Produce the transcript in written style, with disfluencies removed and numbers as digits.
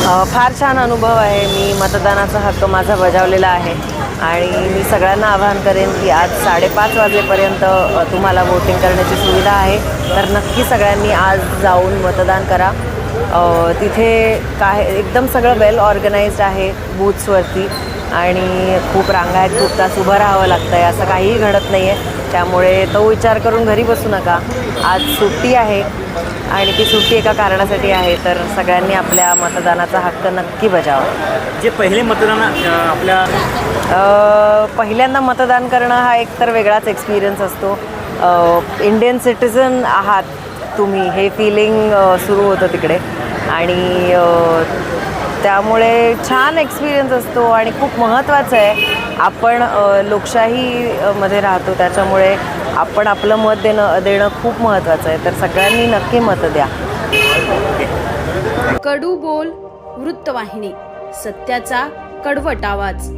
फार छान अनुभव आहे. मी मतदानाचा हक्क माझा बजावलेला आहे आणि मी सगळ्यांना आवाहन करेन की आज 5:30 वाजेपर्यंत तुम्हाला वोटिंग करण्याची सुविधा आहे. तर नक्की सगळ्यांनी आज जाऊन मतदान करा. तिथे एकदम सगळं वेल ऑर्गनाइज्ड आहे बूथ्सवरती आणि खूप रांगा आहेत, खूप तास उभं राहावं लागतं आहे, असं काहीही घडत नाही आहे. त्यामुळे तो विचार करून घरी बसू नका. आज सुट्टी आहे आणि ती सुट्टी एका कारणासाठी आहे. तर सगळ्यांनी आपल्या मतदानाचा हक्क नक्की बजावा. जे पहिले मतदान आपल्या पहिल्यांदा मतदान करणं हा एक तर वेगळाच एक्सपिरियन्स असतो. इंडियन सिटिझन आहात तुम्ही हे फिलिंग सुरू होतं तिकडे आणि त्यामुळे छान एक्सपिरियन्स असतो आणि खूप महत्त्वाचं आहे. आपण लोकशाहीमध्ये राहतो, त्याच्यामुळे आपण आपलं मत देणं खूप महत्त्वाचं आहे. तर सगळ्यांनी नक्की मतं द्या. कडू बोल वृत्तवाहिनी, सत्याचा कडवट आवाज.